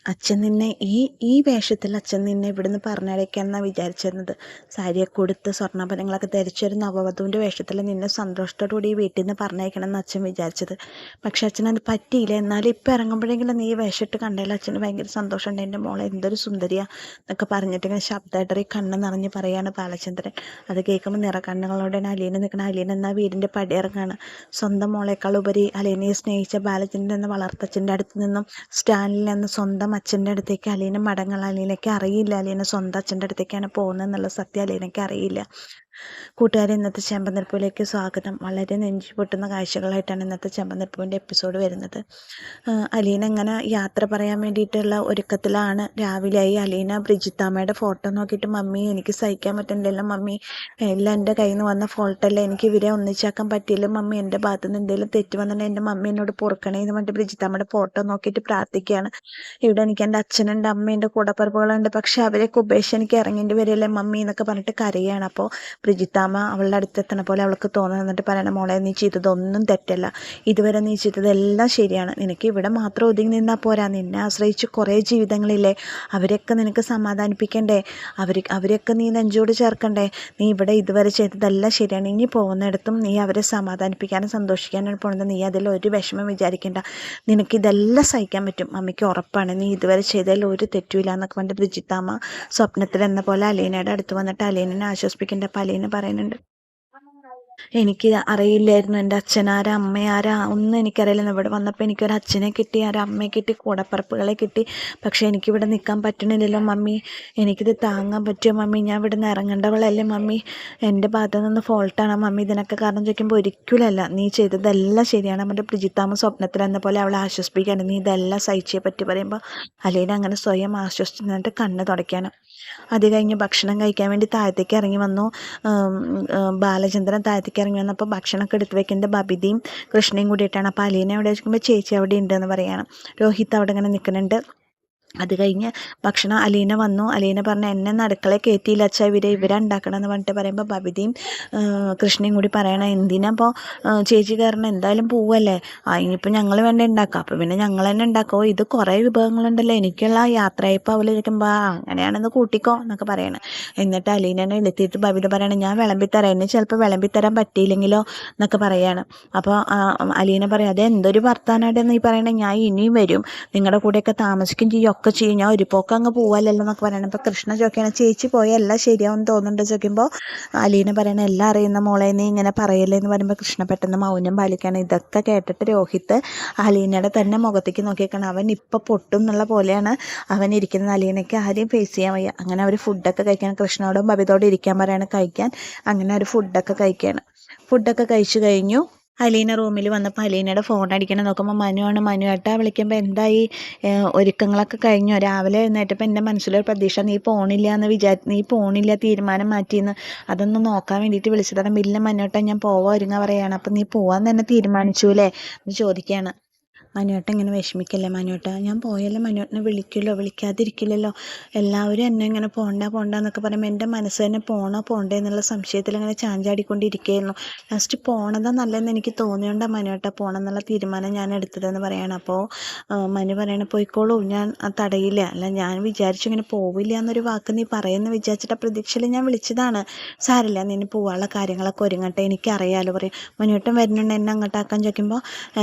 അച്ഛൻ നിന്നെ ഈ വേഷത്തിൽ അച്ഛൻ നിന്നെ ഇവിടുന്ന് പറഞ്ഞയക്കാമെന്നാണ് വിചാരിച്ചിരുന്നത്. സാരിയൊക്കെ കൊടുത്ത് സ്വർണ്ണാഭരണങ്ങളൊക്കെ ധരിച്ചൊരു നവവധുവിൻ്റെ വേഷത്തിൽ നിന്നെ സന്തോഷത്തോടുകൂടി ഈ വീട്ടിൽ നിന്ന് പറഞ്ഞയക്കണമെന്ന് അച്ഛൻ വിചാരിച്ചത്. പക്ഷെ അച്ഛനത് പറ്റിയില്ല. എന്നാലും ഇപ്പം ഇറങ്ങുമ്പോഴെങ്കിലും നീ വേഷമിട്ട് കണ്ടതിൽ അച്ഛന് ഭയങ്കര സന്തോഷമുണ്ട്. എൻ്റെ മോളെ എന്തൊരു സുന്ദരിയാ എന്നൊക്കെ പറഞ്ഞിട്ട് ഇങ്ങനെ ശബ്ദമായിട്ടറി കണ്ണ് നിറഞ്ഞ് പറയാണ് ബാലചന്ദ്രൻ. അത് കേൾക്കുമ്പോൾ നിറക്കണ്ണുകളോടെയാണ് അലീന നിൽക്കണം. അലീന എന്നാൽ വീടിൻ്റെ പടിയിറങ്ങാണ്. സ്വന്തം മോളേക്കാൾ ഉപരി അലീനയെ സ്നേഹിച്ച ബാലചന്ദ്രൻ എന്ന വളർത്തച്ഛൻ്റെ അടുത്ത് നിന്നും സ്റ്റാലിൽ നിന്ന് സ്വന്തം അച്ഛൻ്റെ അടുത്തേക്ക് അലീന മടങ്ങുള്ള അലീനയ്ക്ക് അറിയില്ല അലീന സ്വന്തം അച്ഛൻ്റെ അടുത്തേക്കാണ് പോകുന്നത് എന്നുള്ള സത്യം അലീനയ്ക്ക് അറിയില്ല. കൂട്ടുകാരെ, ഇന്നത്തെ ചെമ്പനിർപ്പൂവിലേക്ക് സ്വാഗതം. വളരെ നെഞ്ചു പൊട്ടുന്ന കാഴ്ചകളായിട്ടാണ് ഇന്നത്തെ ചെമ്പനിർപ്പൂവിൻ്റെ എപ്പിസോഡ് വരുന്നത്. അലീന ഇങ്ങനെ യാത്ര പറയാൻ വേണ്ടിയിട്ടുള്ള ഒരുക്കത്തിലാണ്. രാവിലെയായി. അലീന ബ്രിജിത്താമ്മയുടെ ഫോട്ടോ നോക്കിയിട്ട് മമ്മി എനിക്ക് സഹിക്കാൻ പറ്റുന്നില്ലല്ലോ മമ്മി, എല്ലാം എൻ്റെ കയ്യിൽ നിന്ന് വന്ന ഫോൾട്ടല്ലേ, എനിക്ക് ഇവരെ ഒന്നിച്ചാക്കാൻ പറ്റിയില്ല മമ്മി, എൻ്റെ ഭാഗത്തു നിന്ന് എന്തെങ്കിലും തെറ്റ് വന്നിട്ടുണ്ടെങ്കിൽ എൻ്റെ മമ്മി എന്നോട് പൊറുക്കണേ എന്ന് പറഞ്ഞിട്ട് ബ്രിജിത്താമ്മയുടെ ഫോട്ടോ നോക്കിയിട്ട് പ്രാർത്ഥിക്കുകയാണ്. ഇവിടെ എനിക്ക് എൻ്റെ അച്ഛനുണ്ട്, അമ്മയുണ്ട്, കൂടപ്പിറപ്പുകളുണ്ട്, പക്ഷെ അവരെയൊക്കെ ഉപേക്ഷിച്ച് എനിക്ക് ഇറങ്ങേണ്ടി വരില്ലേ മമ്മി എന്നൊക്കെ പറഞ്ഞിട്ട് കരയാണ്. അപ്പോൾ ബ്രിജിത്താമ്മ അവളുടെ അടുത്തെത്തണ പോലെ അവൾക്ക് തോന്നുന്നു. എന്നിട്ട് പറയണം, മോളെ നീ ചെയ്തതൊന്നും തെറ്റല്ല, ഇതുവരെ നീ ചെയ്തതെല്ലാം ശരിയാണ്, നിനക്ക് ഇവിടെ മാത്രം ഒതുങ്ങി നിന്നാൽ പോരാ, നിന്നെ ആശ്രയിച്ച് കുറേ ജീവിതങ്ങളില്ലേ, അവരെയൊക്കെ നിനക്ക് സമാധാനിപ്പിക്കണ്ടേ, അവരെയൊക്കെ നീ നെഞ്ചോട് ചേർക്കണ്ടേ, നീ ഇവിടെ ഇതുവരെ ചെയ്തതെല്ലാം ശരിയാണ്, ഇനി പോകുന്നിടത്തും നീ അവരെ സമാധാനിപ്പിക്കാനും സന്തോഷിക്കാനും പോകുന്നത്, നീ അതിലൊരു വിഷമം വിചാരിക്കേണ്ട, നിനക്കിതെല്ലാം സഹിക്കാൻ പറ്റും, അമ്മയ്ക്ക് ഉറപ്പാണ്, നീ ഇതുവരെ ചെയ്തതിൽ ഒരു തെറ്റുമില്ല എന്നൊക്കെ പറഞ്ഞിട്ട് ബ്രിജിത്താമ്മ സ്വപ്നത്തിൽ എന്ന പോലെ അലീനയുടെ അടുത്ത് വന്നിട്ട് അലീനനെ ആശ്വസിപ്പിക്കേണ്ട. അലീന പറയുന്നുണ്ട്, എനിക്ക് അറിയില്ലായിരുന്നു എൻ്റെ അച്ഛനാരാ അമ്മയാരാ ഒന്നും എനിക്കറിയില്ല. ഇവിടെ വന്നപ്പോൾ എനിക്കൊരു അച്ഛനെ കിട്ടി, ഒരു അമ്മയെ കിട്ടി, കൂടപ്പറപ്പുകളെ കിട്ടി, പക്ഷേ എനിക്കിവിടെ നിൽക്കാൻ പറ്റണില്ലല്ലോ മമ്മി, എനിക്കിത് താങ്ങാൻ പറ്റുമോ മമ്മി, ഞാൻ ഇവിടെ നിന്ന് ഇറങ്ങേണ്ടവളല്ലേ മമ്മി, എൻ്റെ ഭാഗത്തു നിന്ന് ഫോൾട്ടാണ് മമ്മി, ഇതിനൊക്കെ കാരണം ചോദിക്കുമ്പോൾ ഒരിക്കലല്ല, നീ ചെയ്തതെല്ലാം ശരിയാണ്. നമ്മുടെ ബ്രിജിത്താമ്മ സ്വപ്നത്തിൽ എന്ന പോലെ അവളെ ആശ്വസിപ്പിക്കാണ്, നീ ഇതെല്ലാം സഹിച്ചേ പറ്റി പറയുമ്പോൾ അലീന അങ്ങനെ സ്വയം ആശ്വസിച്ചിട്ട് കണ്ണ് തുടയ്ക്കാണ്. അത് കഴിഞ്ഞ് ഭക്ഷണം കഴിക്കാൻ വേണ്ടി താഴത്തേക്ക് ഇറങ്ങി വന്നു. ബാലചന്ദ്രൻ താഴത്തേക്ക് ഇറങ്ങി വന്നപ്പോൾ ഭക്ഷണമൊക്കെ എടുത്ത് വെക്കുന്നത് ബബിതയും കൃഷ്ണയും കൂടിയിട്ടാണ്. അപ്പോൾ അലീന അവിടെ വെക്കുമ്പോൾ ചേച്ചി അവിടെ ഉണ്ടെന്ന് പറയണം. രോഹിത് അവിടെ ഇങ്ങനെ നിൽക്കുന്നുണ്ട്. അത് കഴിഞ്ഞ് ഭക്ഷണം അലീന വന്നു. അലീന പറഞ്ഞ എന്നെ അടുക്കളയിൽ കയറ്റിയില്ല അച്ഛാ, ഇവരെ ഉണ്ടാക്കണമെന്ന് പറഞ്ഞിട്ട് പറയുമ്പോൾ ബബിതയും കൃഷ്ണയും കൂടി പറയണം, എന്തിനാ അപ്പോൾ ചേച്ചി കാരണം എന്തായാലും പോവല്ലേ, ഇനിയിപ്പോൾ ഞങ്ങൾ വേണ്ട ഉണ്ടാക്കാം, അപ്പോൾ പിന്നെ ഞങ്ങൾ തന്നെ ഉണ്ടാക്കുമോ, ഇത് കുറേ വിഭവങ്ങളുണ്ടല്ലോ, എനിക്കുള്ള യാത്രയപ്പോൾ അവൾ ഇരിക്കുമ്പോൾ അങ്ങനെയാണെന്ന് കൂട്ടിക്കോ എന്നൊക്കെ പറയണം. എന്നിട്ട് അലീനനെ എത്തിയിട്ട് ബബിത പറയണം, ഞാൻ വിളമ്പിത്തരാം, എന്നെ ചിലപ്പോൾ വിളമ്പിത്തരാൻ പറ്റിയില്ലെങ്കിലോ എന്നൊക്കെ പറയാണ്. അപ്പോൾ അലീന പറയും, അത് എന്തൊരു വർത്താനായിട്ട് നീ പറയണേ, ഞാൻ ഇനിയും വരും, നിങ്ങളുടെ കൂടെയൊക്കെ താമസിക്കും ചെയ്യും, ഒക്കെ ചെയ്യും, ഞാൻ ഒരു പോക്ക് അങ്ങ് പോവല്ലോ എന്നൊക്കെ പറയണം. അപ്പോൾ കൃഷ്ണ ചോദിക്കണം, ചേച്ചി പോയാൽ എല്ലാം ശരിയാവും തോന്നുന്നുണ്ട് ചോദിക്കുമ്പോൾ അലീന പറയണ, എല്ലാം അറിയുന്ന മോളെ നീ ഇങ്ങനെ പറയല്ലേ എന്ന് പറയുമ്പോൾ കൃഷ്ണ പെട്ടെന്ന് മൗനം പാലിക്കുകയാണ്. ഇതൊക്കെ കേട്ടിട്ട് രോഹിത്ത് അലീനയുടെ തന്നെ മുഖത്തേക്ക് നോക്കിയേക്കണം. അവൻ ഇപ്പോൾ പൊട്ടും എന്നുള്ള പോലെയാണ് അവൻ ഇരിക്കുന്നത്. അലീനയ്ക്ക് ആരെയും ഫേസ് ചെയ്യാൻ വയ്യ. അങ്ങനെ അവർ ഫുഡൊക്കെ കഴിക്കാൻ കൃഷ്ണയോടും ബബിതോടും ഇരിക്കാൻ പറയാണ് കഴിക്കാൻ. അങ്ങനെ അവർ ഫുഡൊക്കെ കഴിക്കുകയാണ്. ഫുഡൊക്കെ കഴിച്ചു കഴിഞ്ഞു. അലീന റൂമിൽ വന്നപ്പോൾ അലീനയുടെ ഫോൺ അടിക്കണം നോക്കുമ്പോൾ മനുവാണ്. മനുവേട്ടാ വിളിക്കുമ്പോൾ എന്തായി, ഒരുക്കങ്ങളൊക്കെ കഴിഞ്ഞു, രാവിലെ എഴുന്നേറ്റപ്പോൾ എൻ്റെ മനസ്സിലൊരു പ്രതീക്ഷ, നീ പോണില്ല തീരുമാനം മാറ്റിയെന്ന്, അതൊന്ന് നോക്കാൻ വേണ്ടിയിട്ട് വിളിച്ചതാണ്. ഇല്ല മനുവേട്ടാ ഞാൻ പോവാൻ ഒരുങ്ങാൻ പറയുകയാണ്. അപ്പം നീ പോവാൻ തന്നെ തീരുമാനിച്ചു അല്ലേ എന്ന് ചോദിക്കുകയാണ്. മനുവേട്ട ഇങ്ങനെ വിഷമിക്കല്ലേ മനുവേട്ട, ഞാൻ പോയല്ലേ മനുവേട്ടനെ വിളിക്കില്ലോ, വിളിക്കാതിരിക്കില്ലല്ലോ, എല്ലാവരും എന്നെ ഇങ്ങനെ പോണ്ട എന്നൊക്കെ പറയുമ്പോൾ എൻ്റെ മനസ്സ് തന്നെ പോണ്ടേ എന്നുള്ള സംശയത്തിൽ അങ്ങനെ ചാഞ്ചാടിക്കൊണ്ടിരിക്കുകയായിരുന്നു. ലാസ്റ്റ് പോണതാ നല്ലതെന്ന് എനിക്ക് തോന്നിയോണ്ടാണ് മനുവേട്ട പോകണം എന്നുള്ള തീരുമാനം ഞാൻ എടുത്തതെന്ന് പറയണം. അപ്പോൾ മനു പറയണ, പോയിക്കോളൂ, ഞാൻ തടയില്ല, അല്ല ഞാൻ വിചാരിച്ചു ഇങ്ങനെ പോവില്ല എന്നൊരു വാക്ക് നീ പറയുമെന്ന് വിചാരിച്ചിട്ട് പ്രതീക്ഷയിൽ ഞാൻ വിളിച്ചതാണ്, സാരില്ല, നിന്നെ പോവാനുള്ള കാര്യങ്ങളൊക്കെ ഒരുങ്ങട്ടെ, എനിക്കറിയാലോ പറയും. മനുവേട്ടൻ വരുന്നുണ്ട് എന്നെ അങ്ങോട്ടാക്കാൻ ചോദിക്കുമ്പോൾ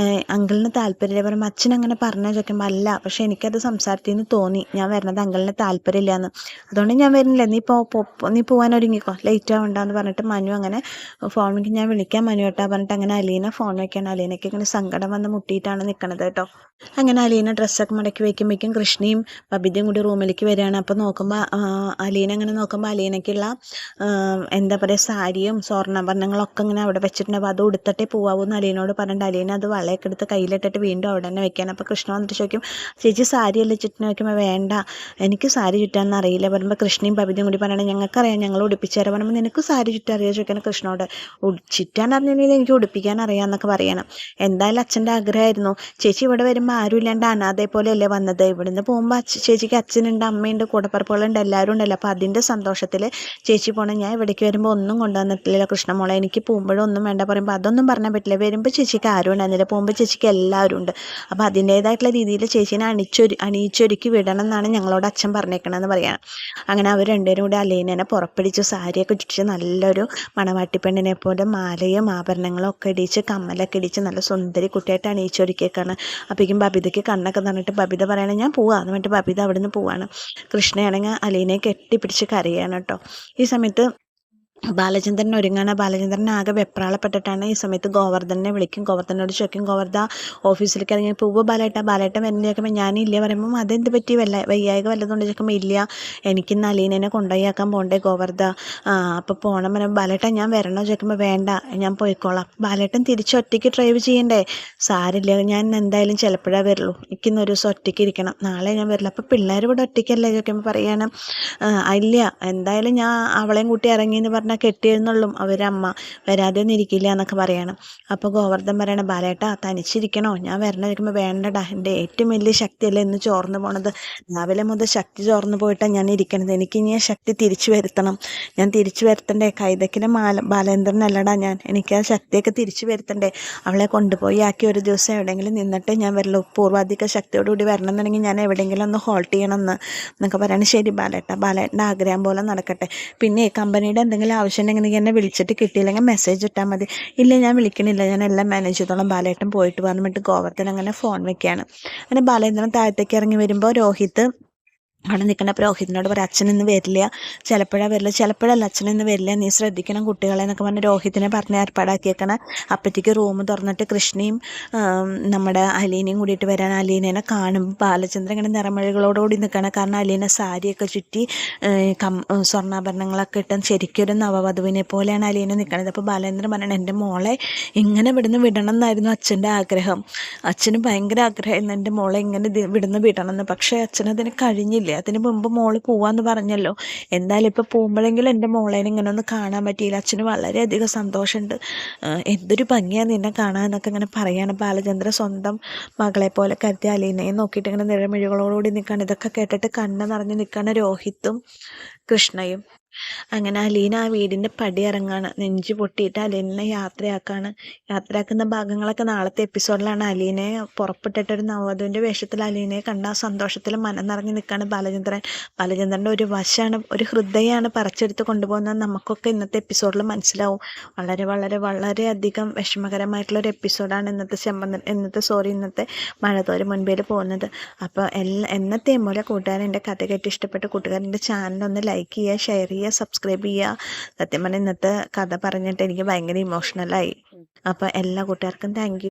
അങ്കിളിന് താല്പര്യം പറയുമ്പോൾ അച്ഛൻ അങ്ങനെ പറഞ്ഞു ചോദിക്കുമ്പോൾ അല്ല, പക്ഷെ എനിക്കത് സംസാരത്തിൽ നിന്ന് തോന്നി ഞാൻ വരുന്നത് അങ്കിളിന് താല്പര്യമില്ല എന്ന്, അതുകൊണ്ട് ഞാൻ വരുന്നില്ല, നീ പോകാൻ ഒരുങ്ങിക്കോ, ലേറ്റ് ആവണ്ടെന്ന് പറഞ്ഞിട്ട് മനു അങ്ങനെ ഫോണിലേക്ക് ഞാൻ വിളിക്കാം മനുവേട്ടാ പറഞ്ഞിട്ട് അങ്ങനെ അലീന ഫോൺ വയ്ക്കണം. അലീനയ്ക്ക് ഇങ്ങനെ സങ്കടം വന്ന് മുട്ടിയിട്ടാണ് നിൽക്കണത് കേട്ടോ. അങ്ങനെ അലീന ഡ്രസ്സൊക്കെ മടക്കി വയ്ക്കുമ്പോഴേക്കും കൃഷ്ണയും ബബിതയും കൂടി റൂമിലേക്ക് വരികയാണ്. അപ്പോൾ നോക്കുമ്പോൾ അലീന അങ്ങനെ നോക്കുമ്പോൾ അലീനയ്ക്കുള്ള എന്താ പറയുക സാരിയും സ്വർണ്ണാഭരണങ്ങളൊക്കെ ഇങ്ങനെ അവിടെ വെച്ചിട്ടുണ്ട്. അപ്പോൾ അത് ഉടുത്തിട്ടേ പോവാമെന്ന് അലീനോട് പറഞ്ഞിട്ട് അലീന അത് വളയൊക്കെ എടുത്ത് കയ്യിലിട്ടിട്ട് വീണ്ടും അവിടെ തന്നെ വെക്കാൻ. അപ്പോൾ കൃഷ്ണ വന്നിട്ട് ചോദിക്കും, ചേച്ചി സാരി അല്ലേ ചുറ്റിന് വയ്ക്കുമ്പോൾ വേണ്ട, എനിക്ക് സാരി ചുറ്റാൻ അറിയില്ല പറയുമ്പോൾ കൃഷ്ണയും ബബിതയും കൂടി പറയണം, ഞങ്ങൾക്കറിയാം, ഞങ്ങൾ ഉടുപ്പിച്ചുതരാം പറയുമ്പോൾ നിനക്ക് സാരി ചുറ്റാൻ അറിയാം ചോദിക്കണം കൃഷ്ണനോട്. ചുറ്റാൻ അറിഞ്ഞില്ലെങ്കിൽ എനിക്ക് ഉടുപ്പിക്കാൻ അറിയാമെന്നൊക്കെ പറയണം. എന്തായാലും അച്ഛൻ്റെ ആഗ്രഹമായിരുന്നു, ചേച്ചി ഇവിടെ വരുമ്പോൾ ആരും ഇല്ലാണ്ട് അനാഥയെ പോലെയല്ലേ വന്നത്, ഇവിടുന്ന് പോകുമ്പോൾ ചേച്ചിക്ക് അച്ഛനുണ്ട്, അമ്മയുണ്ട്, കൂടപ്പറപ്പുകളുണ്ട്, എല്ലാവരും ഉണ്ടല്ലോ, അപ്പോൾ അതിൻ്റെ സന്തോഷത്തിൽ ചേച്ചി പോകണം, ഞാൻ ഇവിടേക്ക് വരുമ്പോൾ ഒന്നും കൊണ്ടുവന്നിട്ടില്ല കൃഷ്ണമോളെ, എനിക്ക് പോകുമ്പോഴും ഒന്നും വേണ്ട പറയുമ്പോൾ അതൊന്നും പറഞ്ഞാൽ പറ്റില്ല, വരുമ്പോൾ ചേച്ചിക്ക് ആരും ഉണ്ടായിരുന്നില്ല, പോകുമ്പോൾ ചേച്ചിക്ക് എല്ലാവരും ഉണ്ട്, അപ്പോൾ അതിൻ്റേതായിട്ടുള്ള രീതിയിൽ ചേച്ചീനെ അണിയിച്ചൊരുക്കി വിടണം എന്നാണ് ഞങ്ങളോട് അച്ഛൻ പറഞ്ഞേക്കണമെന്ന് പറയാണ്. അങ്ങനെ അവർ രണ്ടുപേരും കൂടി അലീനേനെ പുറപ്പിടിച്ച് സാരിയൊക്കെ ചുറ്റിച്ച് നല്ലൊരു മണവാട്ടിപ്പെണ്ണിനെ പോലെ മാലയും ആഭരണങ്ങളും ഒക്കെ ഇടിച്ച് കമ്മലൊക്കെ ഇടിച്ച് നല്ല സുന്ദരി കുട്ടിയായിട്ട് അണിയിച്ചൊരുക്കിയേക്കാണ്. അപ്പോഴേക്കും ബബിതയ്ക്ക് കണ്ണൊക്കെ തന്നിട്ട് ബബിത പറയണേ ഞാൻ പോവാന്ന് പറഞ്ഞിട്ട് ബബിത അവിടെ നിന്ന് പോവാണ്. കൃഷ്ണയാണെങ്കിൽ അലീനയെ കെട്ടിപ്പിടിച്ച് കരയാണ് കേട്ടോ. ഈ സമയത്ത് ബാലചന്ദ്രൻ ഒരുങ്ങാണ്. ബാലചന്ദ്രൻ ആകെ വെപ്രാളപ്പെട്ടിട്ടാണ്. ഈ സമയത്ത് ഗോവർദ്ധനെ വിളിക്കും. ഗോവർദ്ധനോട് ചോദിക്കും, ഗോവർദ്ധ ഓഫീസിലേക്ക് ഇറങ്ങി പോവുക ബാലേട്ടൻ വരുന്ന ചോദിക്കുമ്പോൾ ഞാനില്ല പറയുമ്പം അതെന്ത് പറ്റി വയ്യായിക വല്ലതുകൊണ്ട് ചോദിക്കുമ്പോൾ ഇല്ല എനിക്കിന്ന് അലീനനെ കൊണ്ടുപോയാക്കാൻ പോകണ്ടേ ഗോവർദ്ധ, അപ്പോൾ പോകണം പറയുമ്പോൾ ബാലേട്ടൻ ഞാൻ വരണോ ചോദിക്കുമ്പോൾ വേണ്ട ഞാൻ പോയിക്കോളാം. ബാലേട്ടൻ തിരിച്ച് ഒറ്റയ്ക്ക് ഡ്രൈവ് ചെയ്യണ്ടേ? സാരില്ല ഞാൻ എന്തായാലും ചിലപ്പോഴേ വരുള്ളൂ, എനിക്കിന്നൊരു ദിവസം ഒറ്റയ്ക്ക് ഇരിക്കണം, നാളെ ഞാൻ വരില്ല. അപ്പോൾ പിള്ളേർ ഇവിടെ ഒറ്റയ്ക്കല്ലേ ചോദിക്കുമ്പോൾ പറയാണ് ഇല്ല എന്തായാലും ഞാൻ അവളെയും കൂട്ടി ഇറങ്ങിയെന്ന് പറഞ്ഞാൽ കെട്ടിയിരുന്നുള്ളും അവരമ്മ വരാതെ ഒന്നും ഇരിക്കില്ല എന്നൊക്കെ പറയണം. അപ്പോൾ ഗോവർദ്ധൻ പറയണം ബാലേട്ടാ തനിച്ചിരിക്കണോ ഞാൻ വരണ ചോദിക്കുമ്പോൾ വേണ്ടടാ എൻ്റെ ഏറ്റവും വലിയ ശക്തിയല്ലേ ഇന്ന് ചോർന്ന് പോണത്, രാവിലെ മുതൽ ശക്തി ചോർന്ന് പോയിട്ടാണ് ഞാൻ ഇരിക്കണത്, എനിക്കിനി ആ ശക്തി തിരിച്ചു വരുത്തണം, ഞാൻ തിരിച്ചു വരുത്തണ്ടേ, കൈതക്കിലെ ബാലേന്ദ്രനല്ലടാ ഞാൻ, എനിക്ക് ആ ശക്തിയൊക്കെ തിരിച്ചു വരുത്തണ്ടേ, അവളെ കൊണ്ടുപോയി ആക്കി ഒരു ദിവസം എവിടെയെങ്കിലും നിന്നിട്ട് ഞാൻ വരുള്ളൂ, പൂർവാധിക ശക്തിയോടുകൂടി വരണം എന്നുണ്ടെങ്കിൽ ഞാൻ എവിടെയെങ്കിലും ഒന്ന് ഹോൾട്ട് ചെയ്യണം എന്നൊക്കെ പറയണം. ശരി ബാലേട്ടൻ്റെ ആഗ്രഹം പോലെ നടക്കട്ടെ, പിന്നെ കമ്പനിയുടെ എന്തെങ്കിലും ആവശ്യം ഉണ്ടെങ്കിൽ എന്നെ വിളിച്ചിട്ട് കിട്ടിയില്ലെങ്കിൽ മെസ്സേജ് ഇട്ടാൽ മതി. ഇല്ല ഞാൻ വിളിക്കണില്ല, ഞാൻ എല്ലാം മാനേജ് ചെയ്തോളാം, ബാലേട്ടൻ പോയിട്ട് പറഞ്ഞിട്ട് ഗോവർദ്ധൻ അങ്ങനെ ഫോൺ വെക്കുകയാണ്. അങ്ങനെ ബാലേന്ദ്രൻ താഴത്തേക്ക് ഇറങ്ങി വരുമ്പോൾ രോഹിത് അവിടെ നിൽക്കണ രോഹിതിനോട് പറയും അച്ഛനിന്ന് വരില്ല, ചിലപ്പോഴല്ല അച്ഛനിന്ന് വരില്ല, നീ ശ്രദ്ധിക്കണം കുട്ടികളെ എന്നൊക്കെ പറഞ്ഞ് രോഹിതിനെ പറഞ്ഞ് ഏർപ്പാടാക്കിയേക്കണം. അപ്പോഴത്തേക്ക് റൂം തുറന്നിട്ട് കൃഷ്ണയും നമ്മുടെ അലീനയും കൂടിയിട്ട് വരാൻ. അലീനേനെ കാണുമ്പോൾ ബാലചന്ദ്രൻ ഇങ്ങനെ നിറമഴകളോടുകൂടി നിൽക്കണം. കാരണം അലീന സാരിയൊക്കെ ചുറ്റി സ്വർണ്ണാഭരണങ്ങളൊക്കെ ഇട്ട് ശരിക്കൊരു നവവധുവിനെ പോലെയാണ് അലീന നിൽക്കണത്. അപ്പോൾ ബാലേന്ദ്രൻ പറയണം എൻ്റെ മോളെ ഇങ്ങനെ ഇവിടുന്ന് വിടണം എന്നായിരുന്നു അച്ഛൻ്റെ ആഗ്രഹം, അച്ഛന് ഭയങ്കര ആഗ്രഹമായിരുന്നു എൻ്റെ മോളെ ഇങ്ങനെ ഇവിടുന്ന് വിടണം എന്ന്, പക്ഷേ അച്ഛനതിന് കഴിഞ്ഞില്ല, അതിന് മുമ്പ് മോള് പോവാന്ന് പറഞ്ഞല്ലോ, എന്തായാലും ഇപ്പോൾ പോകുമ്പോഴെങ്കിലും എൻ്റെ മോളേനെ ഇങ്ങനെ ഒന്ന് കാണാൻ പറ്റിയില്ല, അച്ഛന് വളരെയധികം സന്തോഷമുണ്ട്, എന്തൊരു ഭംഗിയാണ് നിന്നെ കാണാൻ എന്നൊക്കെ ഇങ്ങനെ പറയാണ്. ബാലചന്ദ്രൻ സ്വന്തം മകളെ പോലെ കരുതി അലീനയെ നോക്കിയിട്ട് ഇങ്ങനെ നിഴമിഴികളോടുകൂടി നിൽക്കുകയാണ്. ഇതൊക്കെ കേട്ടിട്ട് കണ്ണ് നിറഞ്ഞ് നിൽക്കുകയാണ് രോഹിത്തും കൃഷ്ണയും. അങ്ങനെ അലീന ആ വീടിൻ്റെ പടി ഇറങ്ങാണ്, നെഞ്ചു പൊട്ടിയിട്ട് അലീനെ യാത്രയാക്കുന്ന ഭാഗങ്ങളൊക്കെ നാളത്തെ എപ്പിസോഡിലാണ്. അലീനയെ പുറപ്പെട്ടിട്ടൊരു നവവധുവിൻ്റെ വേഷത്തിൽ അലീനയെ കണ്ട ആ സന്തോഷത്തിൽ മനം നിറഞ്ഞ് നിൽക്കുകയാണ് ബാലചന്ദ്രൻ്റെ ഒരു വശമാണ്, ഒരു ഹൃദയമാണ് പറിച്ചെടുത്ത് കൊണ്ടുപോകുന്നത് നമുക്കൊക്കെ ഇന്നത്തെ എപ്പിസോഡിൽ മനസ്സിലാവും. വളരെ വളരെ വളരെയധികം വിഷമകരമായിട്ടുള്ളൊരു എപ്പിസോഡാണ് ഇന്നത്തെ മഴത്തോര് മുൻപിൽ പോകുന്നത്. അപ്പോൾ എന്നത്തെയും പോലെ കൂട്ടുകാരൻ എൻ്റെ കഥ കേട്ട് ഇഷ്ടപ്പെട്ട് കൂട്ടുകാരൻ്റെ ചാനലൊന്ന് ലൈക്ക് ചെയ്യുക, ഷെയർ ചെയ്യുക, സബ്സ്ക്രൈബ് ചെയ്യുക. സത്യം പറഞ്ഞാൽ ഇന്നത്തെ കഥ പറഞ്ഞിട്ട് എനിക്ക് ഭയങ്കര ഇമോഷണലായി. അപ്പോൾ എല്ലാ കൂട്ടുകാർക്കും താങ്ക് യു.